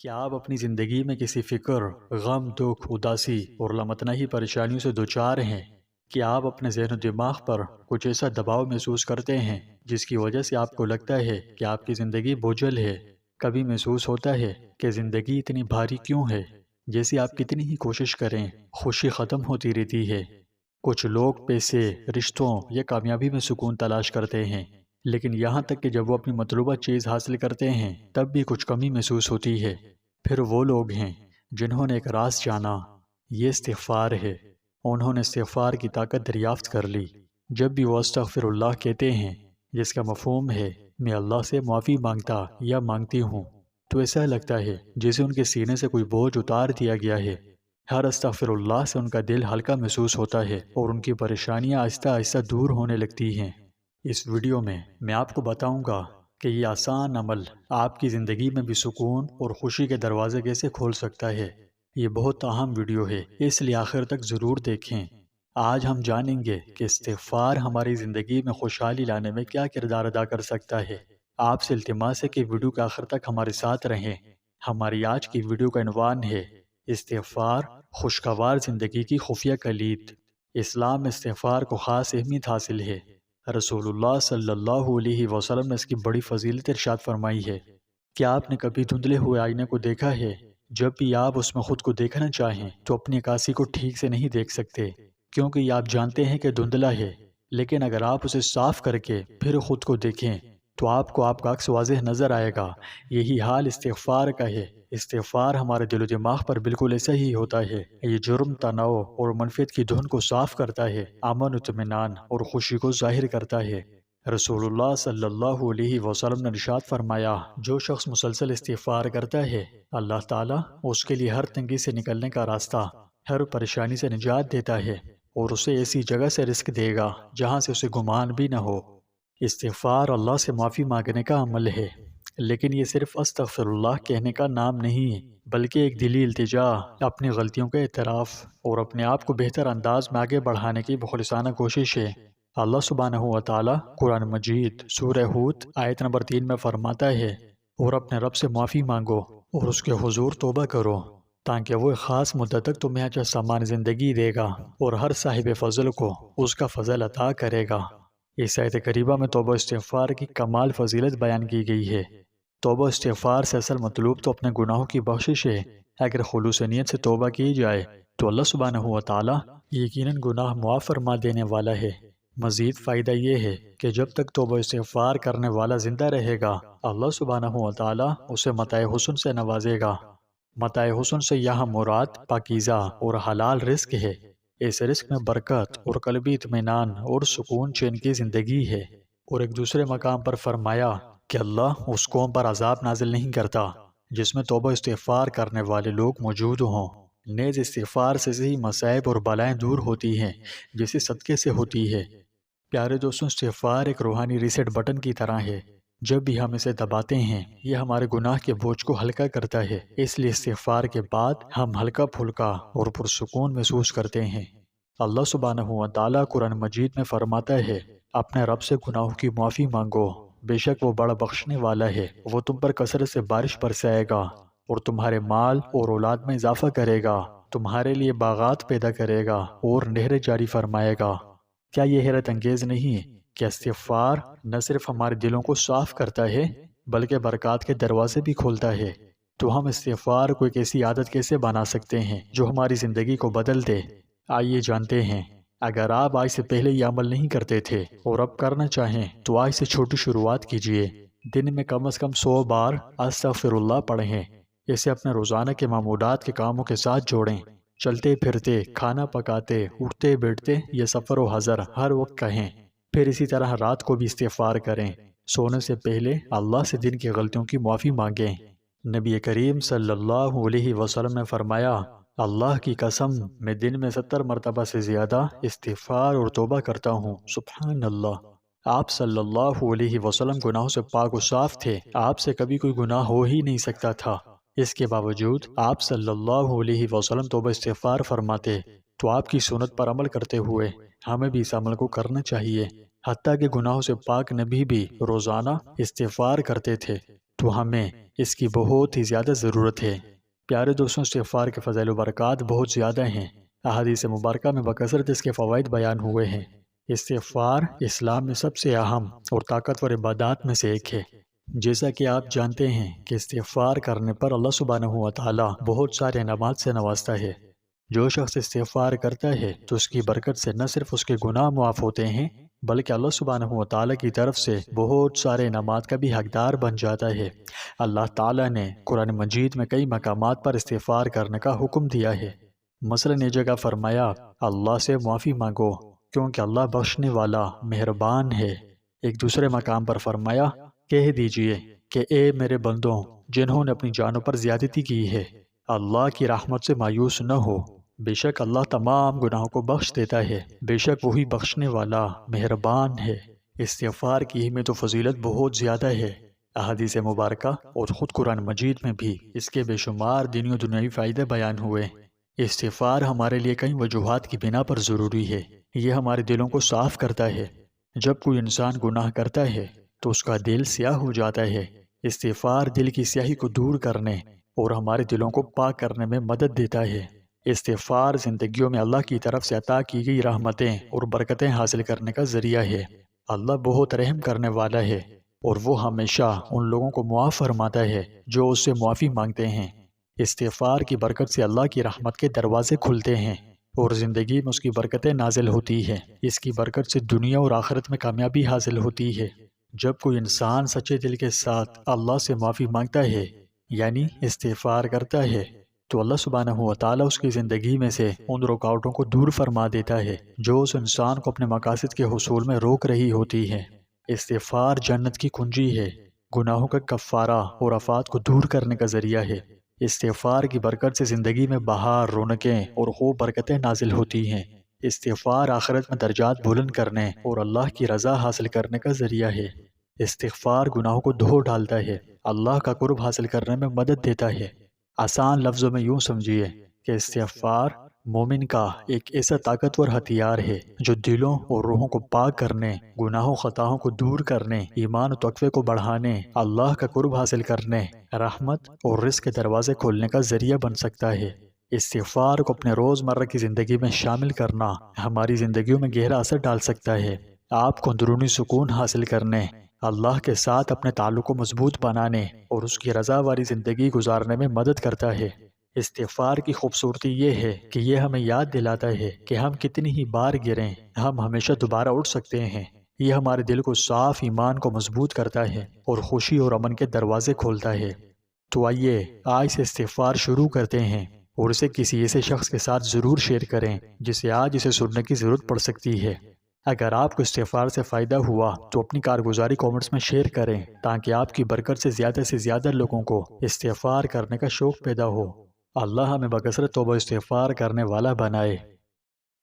کیا آپ اپنی زندگی میں کسی فکر، غم، دکھ، اداسی اور لامتناہی پریشانیوں سے دوچار ہیں؟ کیا آپ اپنے ذہن و دماغ پر کچھ ایسا دباؤ محسوس کرتے ہیں جس کی وجہ سے آپ کو لگتا ہے کہ آپ کی زندگی بوجھل ہے؟ کبھی محسوس ہوتا ہے کہ زندگی اتنی بھاری کیوں ہے؟ جیسے آپ کتنی ہی کوشش کریں خوشی ختم ہوتی رہتی ہے۔ کچھ لوگ پیسے، رشتوں یا کامیابی میں سکون تلاش کرتے ہیں، لیکن یہاں تک کہ جب وہ اپنی مطلوبہ چیز حاصل کرتے ہیں تب بھی کچھ کمی محسوس ہوتی ہے۔ پھر وہ لوگ ہیں جنہوں نے ایک راز جانا، یہ استغفار ہے۔ انہوں نے استغفار کی طاقت دریافت کر لی۔ جب بھی وہ استغفر اللہ کہتے ہیں، جس کا مفہوم ہے میں اللہ سے معافی مانگتا یا مانگتی ہوں، تو ایسا لگتا ہے جیسے ان کے سینے سے کوئی بوجھ اتار دیا گیا ہے۔ ہر استغفر اللہ سے ان کا دل ہلکا محسوس ہوتا ہے اور ان کی پریشانیاں آہستہ آہستہ دور ہونے لگتی ہیں۔ اس ویڈیو میں آپ کو بتاؤں گا کہ یہ آسان عمل آپ کی زندگی میں بھی سکون اور خوشی کے دروازے کیسے کھول سکتا ہے۔ یہ بہت اہم ویڈیو ہے، اس لیے آخر تک ضرور دیکھیں۔ آج ہم جانیں گے کہ استغفار ہماری زندگی میں خوشحالی لانے میں کیا کردار ادا کر سکتا ہے۔ آپ سے التماس ہے کہ ویڈیو کے آخر تک ہمارے ساتھ رہیں۔ ہماری آج کی ویڈیو کا عنوان ہے استغفار، خوشگوار زندگی کی خفیہ کلید۔ اسلام میں استغفار کو خاص اہمیت حاصل ہے۔ رسول اللہ صلی اللہ علیہ وسلم نے اس کی بڑی فضیلت ارشاد فرمائی ہے۔ کیا آپ نے کبھی دھندلے ہوئے آئینے کو دیکھا ہے؟ جب بھی آپ اس میں خود کو دیکھنا چاہیں تو اپنی عکاسی کو ٹھیک سے نہیں دیکھ سکتے، کیونکہ یہ آپ جانتے ہیں کہ دھندلا ہے، لیکن اگر آپ اسے صاف کر کے پھر خود کو دیکھیں تو آپ کو آپ کا عکس واضح نظر آئے گا۔ یہی حال استغفار کا ہے۔ استغفار ہمارے دل و دماغ پر بالکل ایسا ہی ہوتا ہے۔ یہ جرم، تناؤ اور منفیت کی دھن کو صاف کرتا ہے، امن، اطمینان اور خوشی کو ظاہر کرتا ہے۔ رسول اللہ صلی اللہ علیہ وسلم نے ارشاد فرمایا، جو شخص مسلسل استغفار کرتا ہے، اللہ تعالیٰ اس کے لیے ہر تنگی سے نکلنے کا راستہ، ہر پریشانی سے نجات دیتا ہے اور اسے ایسی جگہ سے رزق دے گا جہاں سے اسے گمان بھی نہ ہو۔ استغفار اللہ سے معافی مانگنے کا عمل ہے، لیکن یہ صرف استغفر اللہ کہنے کا نام نہیں، بلکہ ایک دلی التجا، اپنی غلطیوں کا اعتراف اور اپنے آپ کو بہتر انداز میں آگے بڑھانے کی مخلصانہ کوشش ہے۔ اللہ سبحانہ و تعالیٰ قرآن مجید سورہ ہود آیت نمبر 3 میں فرماتا ہے، اور اپنے رب سے معافی مانگو اور اس کے حضور توبہ کرو، تاکہ وہ ایک خاص مدت تک تمہیں اچھا سامان زندگی دے گا اور ہر صاحب فضل کو اس کا فضل عطا کرے گا۔ اس آیت کریمہ میں توبہ استغفار کی کمال فضیلت بیان کی گئی ہے۔ توبہ استغفار سے اصل مطلوب تو اپنے گناہوں کی بخشش ہے۔ اگر خلوص نیت سے توبہ کی جائے تو اللہ سبحانہ و تعالیٰ یقیناً گناہ معاف فرما دینے والا ہے۔ مزید فائدہ یہ ہے کہ جب تک توبہ استغفار کرنے والا زندہ رہے گا، اللہ سبحانہ و تعالیٰ اسے متاع حسن سے نوازے گا۔ متاع حسن سے یہاں مراد پاکیزہ اور حلال رزق ہے۔ اس رزق میں برکت اور قلبی اطمینان اور سکون چین کی زندگی ہے۔ اور ایک دوسرے مقام پر فرمایا کہ اللہ اس قوم پر عذاب نازل نہیں کرتا جس میں توبہ استغفار کرنے والے لوگ موجود ہوں۔ نیز استغفار سے ہی مصائب اور بلائیں دور ہوتی ہیں، جیسے صدقے سے ہوتی ہے۔ پیارے دوستوں، استغفار ایک روحانی ریسٹ بٹن کی طرح ہے۔ جب بھی ہم اسے دباتے ہیں، یہ ہمارے گناہ کے بوجھ کو ہلکا کرتا ہے۔ اس لیے استغفار کے بعد ہم ہلکا پھلکا اور پرسکون محسوس کرتے ہیں۔ اللہ سبحانہ و تعالیٰ قرآن مجید میں فرماتا ہے، اپنے رب سے گناہوں کی معافی مانگو، بے شک وہ بڑا بخشنے والا ہے۔ وہ تم پر کثرت سے بارش برسائے گا اور تمہارے مال اور اولاد میں اضافہ کرے گا، تمہارے لیے باغات پیدا کرے گا اور نہریں جاری فرمائے گا۔ کیا یہ حیرت انگیز نہیں کہ استغفار نہ صرف ہمارے دلوں کو صاف کرتا ہے بلکہ برکات کے دروازے بھی کھولتا ہے؟ تو ہم استغفار کو ایک ایسی عادت کیسے بنا سکتے ہیں جو ہماری زندگی کو بدل دے؟ آئیے جانتے ہیں۔ اگر آپ آج سے پہلے یہ عمل نہیں کرتے تھے اور اب کرنا چاہیں تو آج سے چھوٹی شروعات کیجیے۔ دن میں کم از کم 100 بار استغفر اللہ پڑھیں۔ اسے اپنے روزانہ کے معمولات کے کاموں کے ساتھ جوڑیں۔ چلتے پھرتے، کھانا پکاتے، اٹھتے بیٹھتے یا سفر و حضر ہر وقت کہیں۔ پھر اسی طرح رات کو بھی استغفار کریں۔ سونے سے پہلے اللہ سے دن کی غلطیوں کی معافی مانگیں۔ نبی کریم صلی اللہ علیہ وسلم نے فرمایا، اللہ کی قسم میں دن میں 70 مرتبہ سے زیادہ استغفار اور توبہ کرتا ہوں۔ سبحان اللہ۔ آپ صلی اللہ علیہ وسلم گناہوں سے پاک و صاف تھے۔ آپ سے کبھی کوئی گناہ ہو ہی نہیں سکتا تھا۔ اس کے باوجود آپ صلی اللہ علیہ وسلم توبہ استغفار فرماتے۔ تو آپ کی سنت پر عمل کرتے ہوئے ہمیں بھی اس عمل کو کرنا چاہیے۔ حتیٰ کہ گناہوں سے پاک نبی بھی روزانہ استغفار کرتے تھے، تو ہمیں اس کی بہت ہی زیادہ ضرورت ہے۔ پیارے دوستوں، استغفار کے فضائل و برکات بہت زیادہ ہیں۔ احادیث مبارکہ میں بکثرت اس کے فوائد بیان ہوئے ہیں۔ استغفار اسلام میں سب سے اہم اور طاقتور عبادات میں سے ایک ہے۔ جیسا کہ آپ جانتے ہیں کہ استغفار کرنے پر اللہ سبحانہ و تعالی بہت سارے انعامات سے نوازتا ہے۔ جو شخص استغفار کرتا ہے تو اس کی برکت سے نہ صرف اس کے گناہ معاف ہوتے ہیں بلکہ اللہ سبحانہ و تعالی کی طرف سے بہت سارے انعامات کا بھی حقدار بن جاتا ہے۔ اللہ تعالی نے قرآن مجید میں کئی مقامات پر استغفار کرنے کا حکم دیا ہے۔ مثلاً یہ جگہ فرمایا، اللہ سے معافی مانگو کیونکہ اللہ بخشنے والا مہربان ہے۔ ایک دوسرے مقام پر فرمایا، کہہ دیجئے کہ اے میرے بندوں جنہوں نے اپنی جانوں پر زیادتی کی ہے، اللہ کی رحمت سے مایوس نہ ہو، بے شک اللہ تمام گناہوں کو بخش دیتا ہے، بے شک وہی بخشنے والا مہربان ہے۔ استغفار کی اہمیت و فضیلت بہت زیادہ ہے۔ احادیث مبارکہ اور خود قرآن مجید میں بھی اس کے بے شمار دینی و دنیاوی فائدے بیان ہوئے۔ استغفار ہمارے لیے کئی وجوہات کی بنا پر ضروری ہے۔ یہ ہمارے دلوں کو صاف کرتا ہے۔ جب کوئی انسان گناہ کرتا ہے تو اس کا دل سیاہ ہو جاتا ہے۔ استغفار دل کی سیاہی کو دور کرنے اور ہمارے دلوں کو پاک کرنے میں مدد دیتا ہے۔ استغفار زندگیوں میں اللہ کی طرف سے عطا کی گئی رحمتیں اور برکتیں حاصل کرنے کا ذریعہ ہے۔ اللہ بہت رحم کرنے والا ہے اور وہ ہمیشہ ان لوگوں کو معاف فرماتا ہے جو اس سے معافی مانگتے ہیں۔ استغفار کی برکت سے اللہ کی رحمت کے دروازے کھلتے ہیں اور زندگی میں اس کی برکتیں نازل ہوتی ہیں۔ اس کی برکت سے دنیا اور آخرت میں کامیابی حاصل ہوتی ہے۔ جب کوئی انسان سچے دل کے ساتھ اللہ سے معافی مانگتا ہے یعنی استغفار کرتا ہے تو اللہ سبحانہ و تعالیٰ اس کی زندگی میں سے ان رکاوٹوں کو دور فرما دیتا ہے جو اس انسان کو اپنے مقاصد کے حصول میں روک رہی ہوتی ہے۔ استغفار جنت کی کنجی ہے، گناہوں کا کفارہ اور آفات کو دور کرنے کا ذریعہ ہے۔ استغفار کی برکت سے زندگی میں بہار، رونقیں اور خوب برکتیں نازل ہوتی ہیں۔ استغفار آخرت میں درجات بلند کرنے اور اللہ کی رضا حاصل کرنے کا ذریعہ ہے۔ استغفار گناہوں کو دھو ڈالتا ہے، اللہ کا قرب حاصل کرنے میں مدد دیتا ہے۔ آسان لفظوں میں یوں سمجھیے کہ استغفار مومن کا ایک ایسا طاقتور ہتھیار ہے جو دلوں اور روحوں کو پاک کرنے، گناہوں خطاؤں کو دور کرنے، ایمان و تقوی کو بڑھانے، اللہ کا قرب حاصل کرنے، رحمت اور رزق کے دروازے کھولنے کا ذریعہ بن سکتا ہے۔ استغفار کو اپنے روزمرہ کی زندگی میں شامل کرنا ہماری زندگیوں میں گہرا اثر ڈال سکتا ہے۔ آپ کو اندرونی سکون حاصل کرنے، اللہ کے ساتھ اپنے تعلق کو مضبوط بنانے اور اس کی رضا والی زندگی گزارنے میں مدد کرتا ہے۔ استغفار کی خوبصورتی یہ ہے کہ یہ ہمیں یاد دلاتا ہے کہ ہم کتنی ہی بار گریں ہم ہمیشہ دوبارہ اٹھ سکتے ہیں۔ یہ ہمارے دل کو صاف، ایمان کو مضبوط کرتا ہے اور خوشی اور امن کے دروازے کھولتا ہے۔ تو آئیے آج سے استغفار شروع کرتے ہیں اور اسے کسی ایسے شخص کے ساتھ ضرور شیئر کریں جسے آج اسے سننے کی ضرورت پڑ سکتی ہے۔ اگر آپ کو استغفار سے فائدہ ہوا تو اپنی کارگزاری کامنٹس میں شیئر کریں تاکہ آپ کی برکت سے زیادہ لوگوں کو استغفار کرنے کا شوق پیدا ہو۔ اللہ ہمیں بکثرت توبہ استغفار کرنے والا بنائے۔